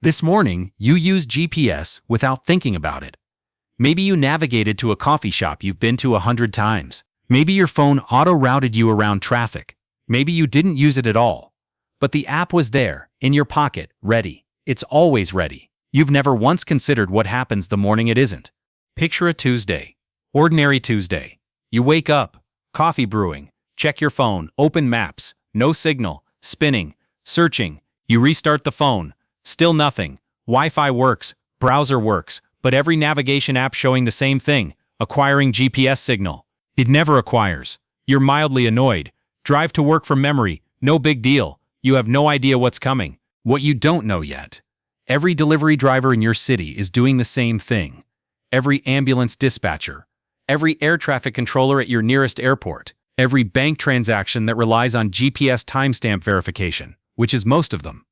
This morning, you used GPS without thinking about it. Maybe you navigated to a coffee shop you've been to 100 times. Maybe your phone auto-routed you around traffic. Maybe you didn't use it at all. But the app was there, in your pocket, ready. It's always ready. You've never once considered what happens the morning it isn't. Picture a Tuesday. Ordinary Tuesday. You wake up, coffee brewing, check your phone, open maps, no signal, spinning, searching. You restart the phone. Still nothing. Wi-Fi works, browser works, but every navigation app showing the same thing, acquiring GPS signal. It never acquires. You're mildly annoyed. Drive to work from memory, no big deal. You have no idea what's coming. What you don't know yet. Every delivery driver in your city is doing the same thing. Every ambulance dispatcher. Every air traffic controller at your nearest airport. Every bank transaction that relies on GPS timestamp verification, which is most of them.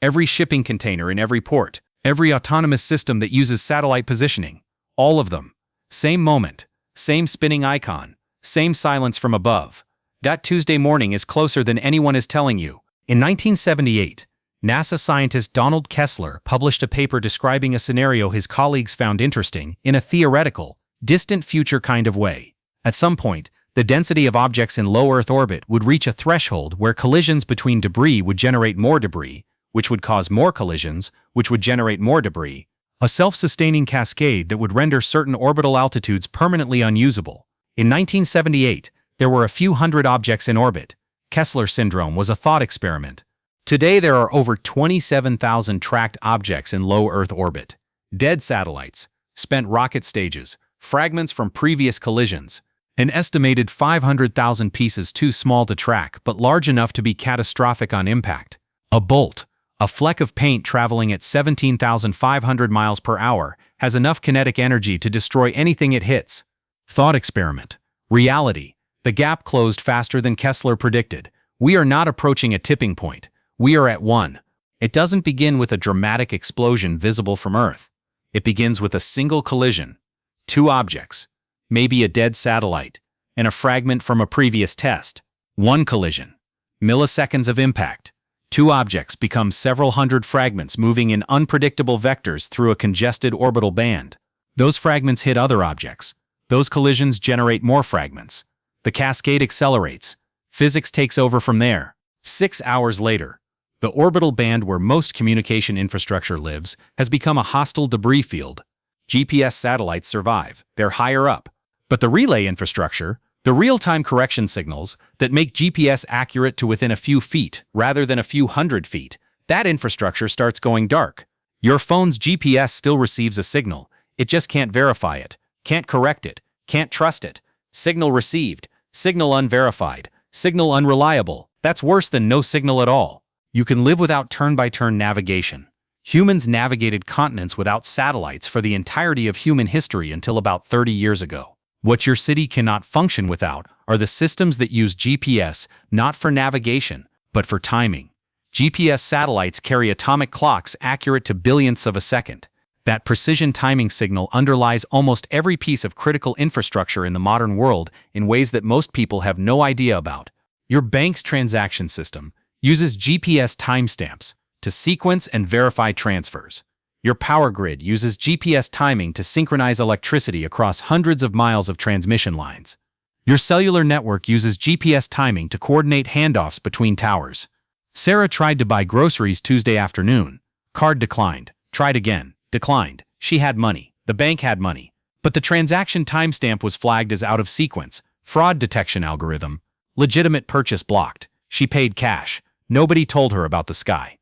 Every shipping container in every port. Every autonomous system that uses satellite positioning. All of them. Same moment. Same spinning icon. Same silence from above. That Tuesday morning is closer than anyone is telling you. In 1978, NASA scientist Donald Kessler published a paper describing a scenario his colleagues found interesting in a theoretical, distant future kind of way. At some point, the density of objects in low Earth orbit would reach a threshold where collisions between debris would generate more debris, which would cause more collisions, which would generate more debris, a self-sustaining cascade that would render certain orbital altitudes permanently unusable. In 1978, there were a few hundred objects in orbit. Kessler syndrome was a thought experiment. Today there are over 27,000 tracked objects in low Earth orbit. Dead satellites, spent rocket stages, fragments from previous collisions, an estimated 500,000 pieces too small to track but large enough to be catastrophic on impact. A bolt, a fleck of paint traveling at 17,500 miles per hour, has enough kinetic energy to destroy anything it hits. Thought experiment. Reality. The gap closed faster than Kessler predicted. We are not approaching a tipping point. We are at one. It doesn't begin with a dramatic explosion visible from Earth. It begins with a single collision. Two objects, maybe a dead satellite, and a fragment from a previous test. One collision. Milliseconds of impact. Two objects become several hundred fragments moving in unpredictable vectors through a congested orbital band. Those fragments hit other objects. Those collisions generate more fragments. The cascade accelerates. Physics takes over from there. 6 hours later, the orbital band where most communication infrastructure lives has become a hostile debris field. GPS satellites survive. They're higher up. But the relay infrastructure, the real-time correction signals that make GPS accurate to within a few feet rather than a few hundred feet, that infrastructure starts going dark. Your phone's GPS still receives a signal. It just can't verify it, can't correct it, can't trust it. Signal received, signal unverified, signal unreliable. That's worse than no signal at all. You can live without turn-by-turn navigation. Humans navigated continents without satellites for the entirety of human history until about 30 years ago. What your city cannot function without are the systems that use GPS not for navigation, but for timing. GPS satellites carry atomic clocks accurate to billionths of a second. That precision timing signal underlies almost every piece of critical infrastructure in the modern world in ways that most people have no idea about. Your bank's transaction system uses GPS timestamps to sequence and verify transfers. Your power grid uses GPS timing to synchronize electricity across hundreds of miles of transmission lines. Your cellular network uses GPS timing to coordinate handoffs between towers. Sarah tried to buy groceries Tuesday afternoon. Card declined. Tried again. Declined. She had money. The bank had money. But the transaction timestamp was flagged as out of sequence. Fraud detection algorithm. Legitimate purchase blocked. She paid cash. Nobody told her about the sky.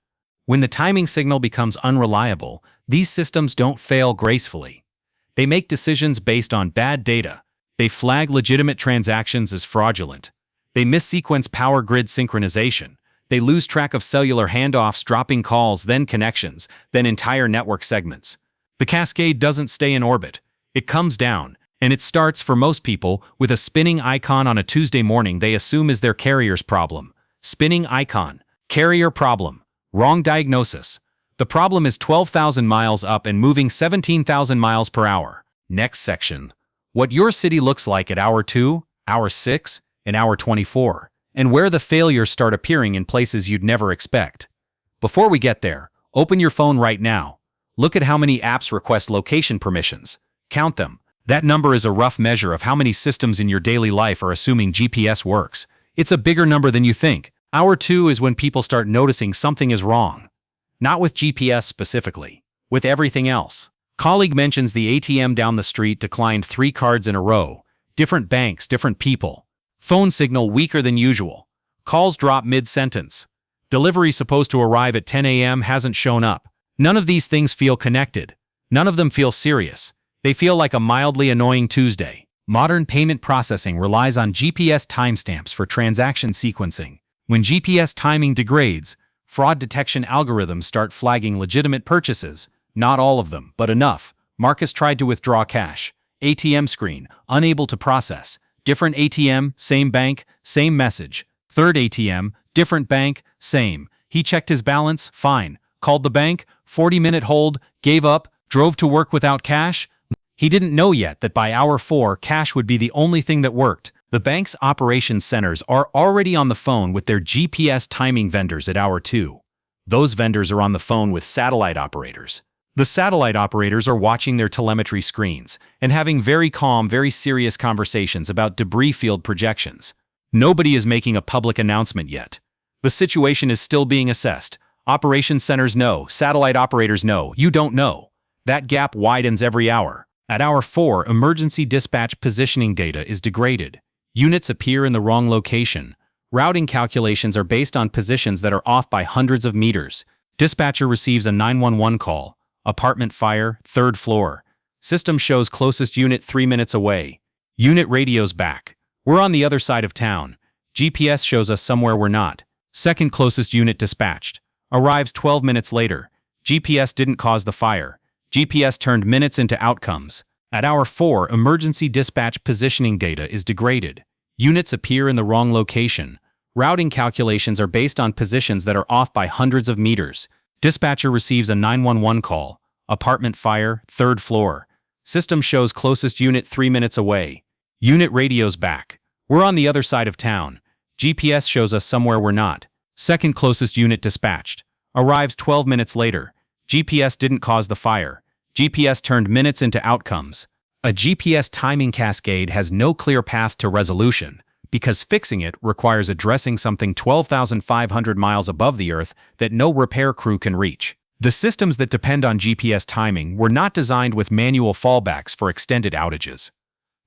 When the timing signal becomes unreliable, these systems don't fail gracefully. They make decisions based on bad data. They flag legitimate transactions as fraudulent. They missequence power grid synchronization. They lose track of cellular handoffs, dropping calls, then connections, then entire network segments. The cascade doesn't stay in orbit. It comes down, and it starts, for most people, with a spinning icon on a Tuesday morning they assume is their carrier's problem. Spinning icon. Carrier problem. Wrong diagnosis. The problem is 12,000 miles up and moving 17,000 miles per hour. Next section. What your city looks like at hour 2, hour 6, and hour 24. And where the failures start appearing in places you'd never expect. Before we get there, Open your phone right now. Look at how many apps request location permissions. Count them. That number is a rough measure of how many systems in your daily life are assuming GPS works. It's a bigger number than you think. Hour 2 is when people start noticing something is wrong. Not with GPS specifically, with everything else. Colleague mentions the ATM down the street declined 3 cards in a row. Different banks, different people. Phone signal weaker than usual. Calls drop mid-sentence. Delivery supposed to arrive at 10 a.m. hasn't shown up. None of these things feel connected. None of them feel serious. They feel like a mildly annoying Tuesday. Modern payment processing relies on GPS timestamps for transaction sequencing. When GPS timing degrades, fraud detection algorithms start flagging legitimate purchases. Not all of them, but enough. Marcus tried to withdraw cash. ATM screen, unable to process. Different ATM, same bank, same message. Third ATM, different bank, same. He checked his balance, fine. Called the bank, 40-minute hold, gave up, drove to work without cash. He didn't know yet that by hour 4, cash would be the only thing that worked. The bank's operations centers are already on the phone with their GPS timing vendors at hour 2. Those vendors are on the phone with satellite operators. The satellite operators are watching their telemetry screens and having very calm, very serious conversations about debris field projections. Nobody is making a public announcement yet. The situation is still being assessed. Operations centers know, satellite operators know, you don't know. That gap widens every hour. At hour 4, emergency dispatch positioning data is degraded. Units appear in the wrong location. Routing calculations are based on positions that are off by hundreds of meters. Dispatcher receives a 911 call. Apartment fire, 3rd floor. System shows closest unit 3 minutes away. Unit radios back. We're on the other side of town. GPS shows us somewhere we're not. Second closest unit dispatched. Arrives 12 minutes later. GPS didn't cause the fire. GPS turned minutes into outcomes. At hour 4, emergency dispatch positioning data is degraded. Units appear in the wrong location. Routing calculations are based on positions that are off by hundreds of meters. Dispatcher receives a 911 call. Apartment fire, 3rd floor. System shows closest unit 3 minutes away. Unit radios back. We're on the other side of town. GPS shows us somewhere we're not. Second closest unit dispatched. Arrives 12 minutes later. GPS didn't cause the fire. GPS turned minutes into outcomes. A GPS timing cascade has no clear path to resolution, because fixing it requires addressing something 12,500 miles above the Earth that no repair crew can reach. The systems that depend on GPS timing were not designed with manual fallbacks for extended outages.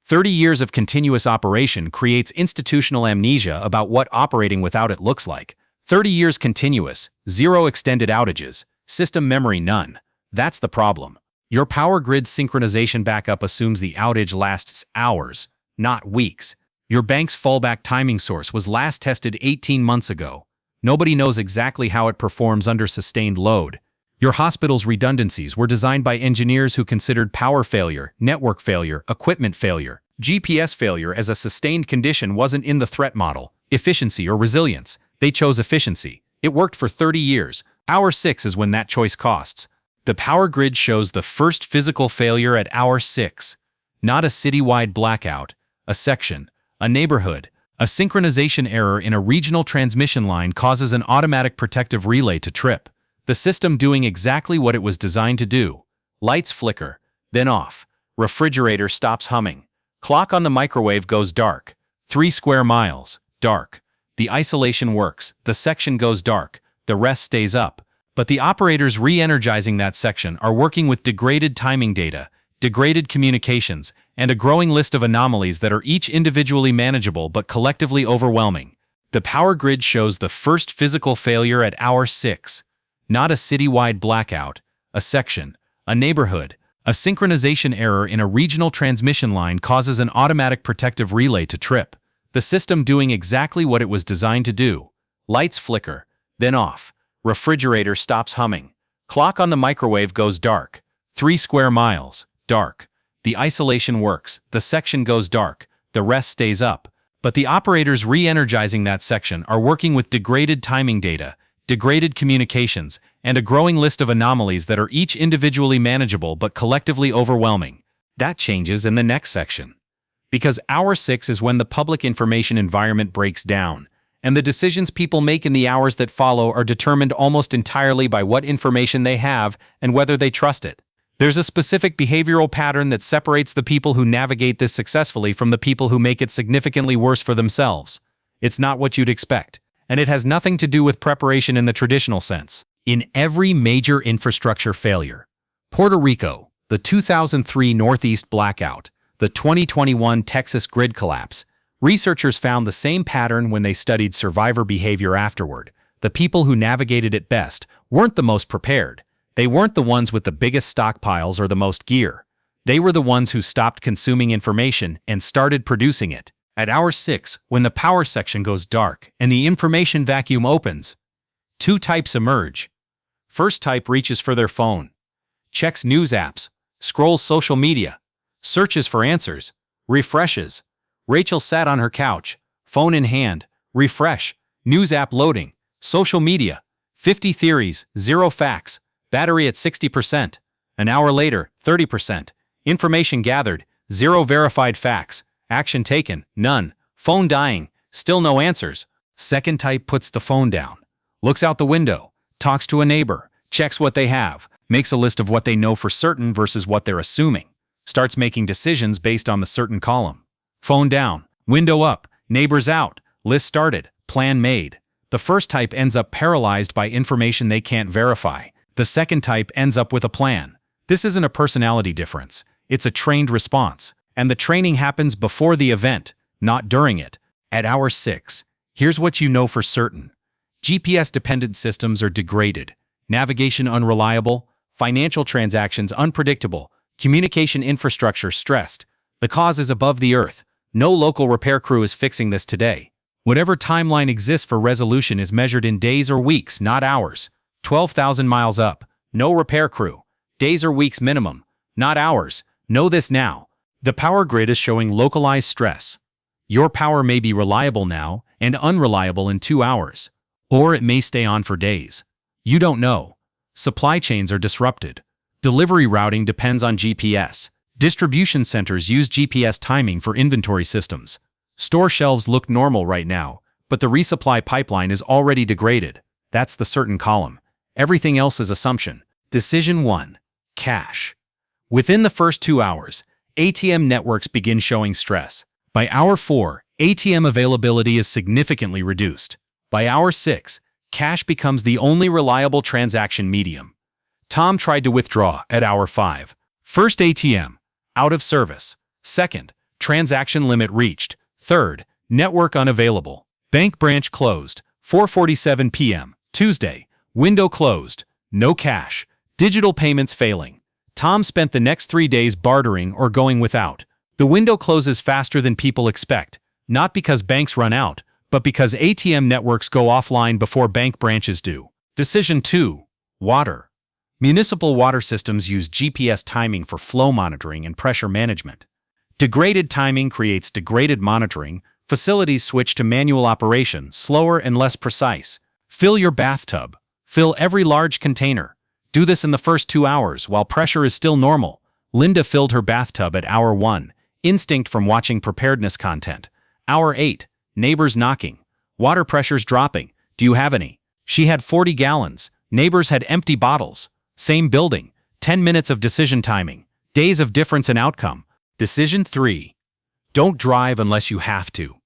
30 years of continuous operation creates institutional amnesia about what operating without it looks like. 30 years continuous, 0 extended outages, system memory none. That's the problem. Your power grid synchronization backup assumes the outage lasts hours, not weeks. Your bank's fallback timing source was last tested 18 months ago. Nobody knows exactly how it performs under sustained load. Your hospital's redundancies were designed by engineers who considered power failure, network failure, equipment failure, GPS failure as a sustained condition wasn't in the threat model, efficiency or resilience. They chose efficiency. It worked for 30 years. Hour 6 is when that choice costs. The power grid shows the first physical failure at hour 6. Not a citywide blackout, a section, a neighborhood. A synchronization error in a regional transmission line causes an automatic protective relay to trip. The system doing exactly what it was designed to do. Lights flicker, then off. Refrigerator stops humming. Clock on the microwave goes dark. 3 square miles, dark. The isolation works, the section goes dark, the rest stays up. But the operators re-energizing that section are working with degraded timing data, degraded communications, and a growing list of anomalies that are each individually manageable but collectively overwhelming. The power grid shows the first physical failure at hour 6. Not a citywide blackout, a section, a neighborhood. A synchronization error in a regional transmission line causes an automatic protective relay to trip. The system doing exactly what it was designed to do. Lights flicker, then off. Refrigerator stops humming. Clock on the microwave goes dark. 3 square miles, dark. The isolation works, the section goes dark, the rest stays up. But the operators re-energizing that section are working with degraded timing data, degraded communications, and a growing list of anomalies that are each individually manageable but collectively overwhelming. That changes in the next section. Because hour 6 is when the public information environment breaks down. and the decisions people make in the hours that follow are determined almost entirely by what information they have and whether they trust it. There's a specific behavioral pattern that separates the people who navigate this successfully from the people who make it significantly worse for themselves. It's not what you'd expect, and it has nothing to do with preparation in the traditional sense. In every major infrastructure failure, Puerto Rico, the 2003 Northeast blackout, the 2021 Texas grid collapse, researchers found the same pattern when they studied survivor behavior afterward. The people who navigated it best weren't the most prepared. They weren't the ones with the biggest stockpiles or the most gear. They were the ones who stopped consuming information and started producing it. At hour 6, when the power section goes dark and the information vacuum opens, two types emerge. First type reaches for their phone, checks news apps, scrolls social media, searches for answers, refreshes. Rachel sat on her couch, phone in hand, refresh, news app loading, social media, 50 theories, 0 facts, battery at 60%. An hour later, 30%. Information gathered, 0 verified facts. Action taken, none. Phone dying, still no answers. Second type puts the phone down, looks out the window, talks to a neighbor, checks what they have, makes a list of what they know for certain versus what they're assuming, starts making decisions based on the certain column. Phone down, window up, neighbors out, list started, plan made. The first type ends up paralyzed by information they can't verify. The second type ends up with a plan. This isn't a personality difference, it's a trained response. And the training happens before the event, not during it. At hour 6, here's what you know for certain. GPS-dependent systems are degraded, navigation unreliable, financial transactions unpredictable, communication infrastructure stressed. The cause is above the earth. No local repair crew is fixing this today. Whatever timeline exists for resolution is measured in days or weeks, not hours. 12,000 miles up. No repair crew. Days or weeks minimum, not hours. Know this now. The power grid is showing localized stress. Your power may be reliable now and unreliable in 2 hours, or it may stay on for days. You don't know. Supply chains are disrupted. Delivery routing depends on GPS. Distribution centers use GPS timing for inventory systems. Store shelves look normal right now, but the resupply pipeline is already degraded. That's the certain column. Everything else is assumption. Decision 1. Cash. Within the first 2 hours, ATM networks begin showing stress. By hour 4, ATM availability is significantly reduced. By hour 6, cash becomes the only reliable transaction medium. Tom tried to withdraw at hour 5. First ATM, out of service. Second, transaction limit reached. Third, network unavailable. Bank branch closed, 4:47 p.m. Tuesday. Window closed. No cash. Digital payments failing. Tom spent the next 3 days bartering or going without. The window closes faster than people expect, not because banks run out, but because ATM networks go offline before bank branches do. Decision 2. Water. Municipal water systems use GPS timing for flow monitoring and pressure management. Degraded timing creates degraded monitoring. Facilities switch to manual operation, slower and less precise. Fill your bathtub. Fill every large container. Do this in the first 2 hours while pressure is still normal. Linda filled her bathtub at hour 1. Instinct from watching preparedness content. Hour 8. Neighbors knocking. Water pressure's dropping. Do you have any? She had 40 gallons. Neighbors had empty bottles. Same building. 10 minutes of decision timing. Days of difference in outcome. Decision 3. Don't drive unless you have to.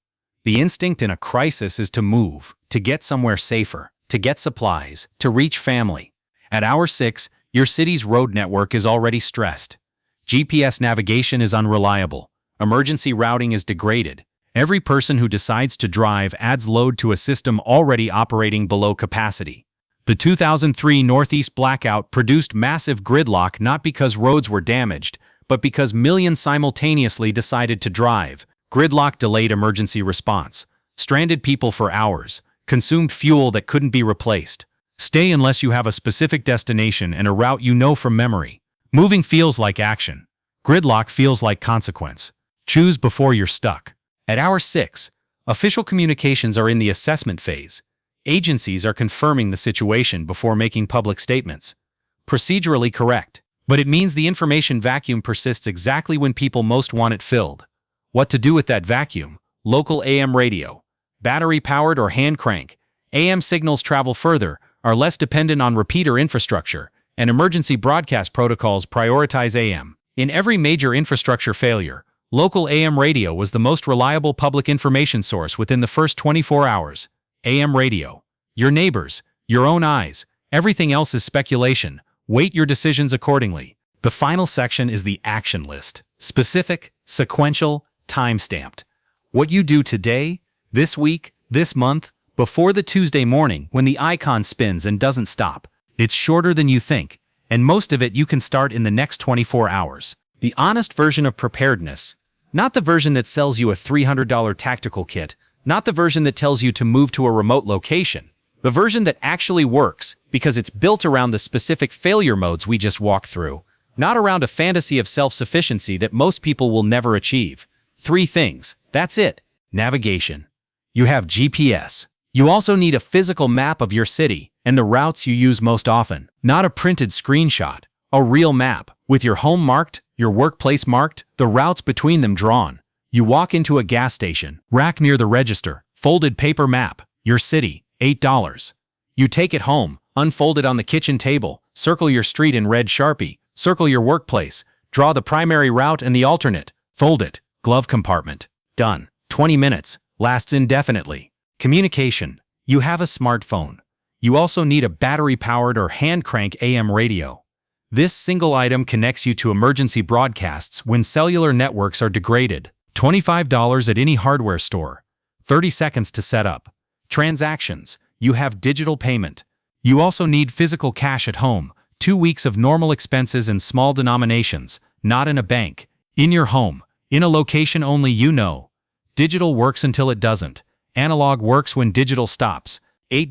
The instinct in a crisis is to move, to get somewhere safer, to get supplies, to reach family. At hour 6, your city's road network is already stressed. GPS navigation is unreliable. Emergency routing is degraded. Every person who decides to drive adds load to a system already operating below capacity. The 2003 Northeast blackout produced massive gridlock not because roads were damaged, but because millions simultaneously decided to drive. Gridlock delayed emergency response, stranded people for hours, consumed fuel that couldn't be replaced. Stay unless you have a specific destination and a route you know from memory. Moving feels like action. Gridlock feels like consequence. Choose before you're stuck. At hour 6, official communications are in the assessment phase. Agencies are confirming the situation before making public statements. Procedurally correct, but it means the information vacuum persists exactly when people most want it filled. What to do with that vacuum? Local AM radio. battery-powered or hand crank. AM signals travel further, are less dependent on repeater infrastructure, and emergency broadcast protocols prioritize AM. In every major infrastructure failure, local AM radio was the most reliable public information source within the first 24 hours. AM radio. Your neighbors, your own eyes, everything else is speculation. Weight your decisions accordingly. The final section is the action list. Specific, sequential, time-stamped. What you do today, this week, this month, before the Tuesday morning when the icon spins and doesn't stop. It's shorter than you think, and most of it you can start in the next 24 hours. The honest version of preparedness. Not the version that sells you a $300 tactical kit, not the version that tells you to move to a remote location. The version that actually works because it's built around the specific failure modes we just walked through, not around a fantasy of self-sufficiency that most people will never achieve. 3 things. That's it. Navigation. You have GPS. You also need a physical map of your city and the routes you use most often. Not a printed screenshot. A real map, with your home marked, your workplace marked, the routes between them drawn. You walk into a gas station, rack near the register, folded paper map, your city, $8. You take it home, unfold it on the kitchen table, circle your street in red Sharpie, circle your workplace, draw the primary route and the alternate, fold it, glove compartment. Done. 20 minutes, lasts indefinitely. Communication. You have a smartphone. You also need a battery-powered or hand crank AM radio. This single item connects you to emergency broadcasts when cellular networks are degraded. $25 at any hardware store. 30 seconds to set up. Transactions. You have digital payment. You also need physical cash at home. 2 weeks of normal expenses in small denominations, not in a bank. In your home. In a location only you know. Digital works until it doesn't. Analog works when digital stops. $8,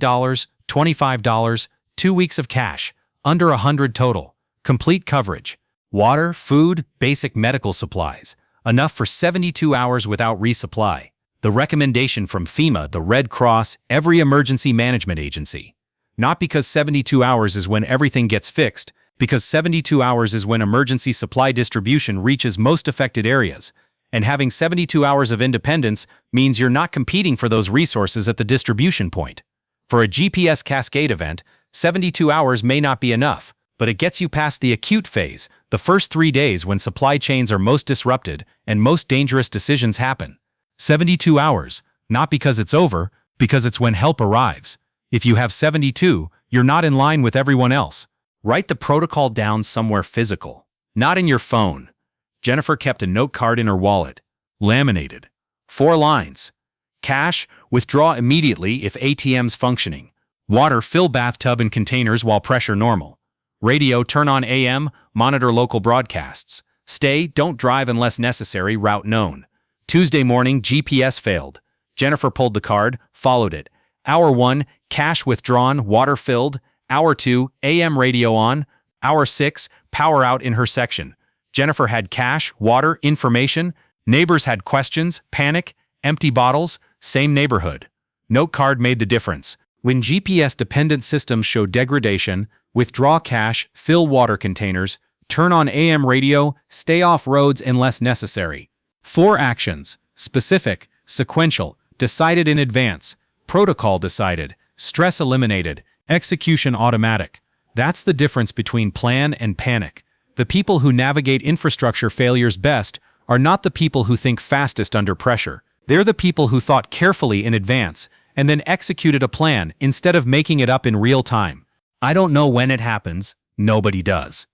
$25, 2 weeks of cash. Under 100 total. Complete coverage. Water, food, basic medical supplies. Enough for 72 hours without resupply. The recommendation from FEMA, the Red Cross, every emergency management agency. Not because 72 hours is when everything gets fixed, because 72 hours is when emergency supply distribution reaches most affected areas. And having 72 hours of independence means you're not competing for those resources at the distribution point. For a GPS cascade event, 72 hours may not be enough, but it gets you past the acute phase, the first 3 days when supply chains are most disrupted and most dangerous decisions happen. 72 hours, not because it's over, because it's when help arrives. If you have 72, you're not in line with everyone else. Write the protocol down somewhere physical, not in your phone. Jennifer kept a note card in her wallet. Laminated. 4 lines. Cash, withdraw immediately if ATMs functioning. Water, fill bathtub and containers while pressure normal. Radio, turn on AM, monitor local broadcasts. Stay, don't drive unless necessary, route known. Tuesday morning, GPS failed. Jennifer pulled the card, followed it. Hour 1, cash withdrawn, water filled. Hour 2, AM radio on. Hour 6, power out in her section. Jennifer had cash, water, information. Neighbors had questions, panic, empty bottles, same neighborhood. Note card made the difference. When GPS-dependent systems show degradation, withdraw cash, fill water containers, turn on AM radio, stay off roads unless necessary. 4 actions. Specific, sequential, decided in advance, protocol decided, stress eliminated, execution automatic. That's the difference between plan and panic. The people who navigate infrastructure failures best are not the people who think fastest under pressure. They're the people who thought carefully in advance and then executed a plan instead of making it up in real time. I don't know when it happens. Nobody does.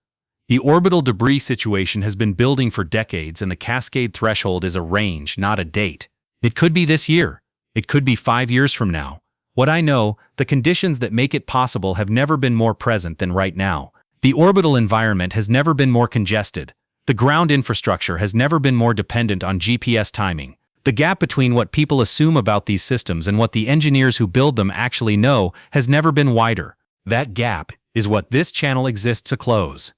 The orbital debris situation has been building for decades, and the cascade threshold is a range, not a date. It could be this year. It could be 5 years from now. What I know, the conditions that make it possible have never been more present than right now. The orbital environment has never been more congested. The ground infrastructure has never been more dependent on GPS timing. The gap between what people assume about these systems and what the engineers who build them actually know has never been wider. That gap is what this channel exists to close.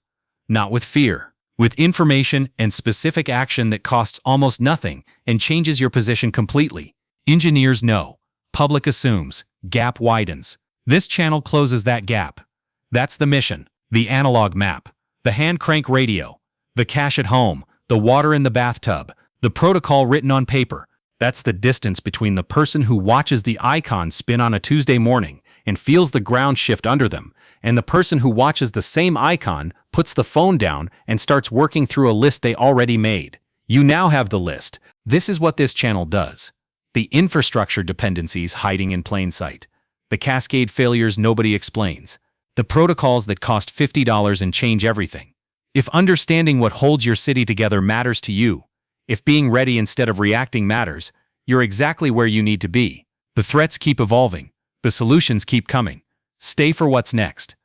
Not with fear, with information and specific action that costs almost nothing and changes your position completely. Engineers know. Public assumes. Gap widens. This channel closes that gap. That's the mission. The analog map. The hand crank radio. The cash at home. The water in the bathtub. The protocol written on paper. That's the distance between the person who watches the icon spin on a Tuesday morning and feels the ground shift under them, and the person who watches the same icon, puts the phone down, and starts working through a list they already made. You now have the list. This is what this channel does. The infrastructure dependencies hiding in plain sight. The cascade failures nobody explains. The protocols that cost $50 and change everything. If understanding what holds your city together matters to you, if being ready instead of reacting matters, you're exactly where you need to be. The threats keep evolving. The solutions keep coming. Stay for what's next.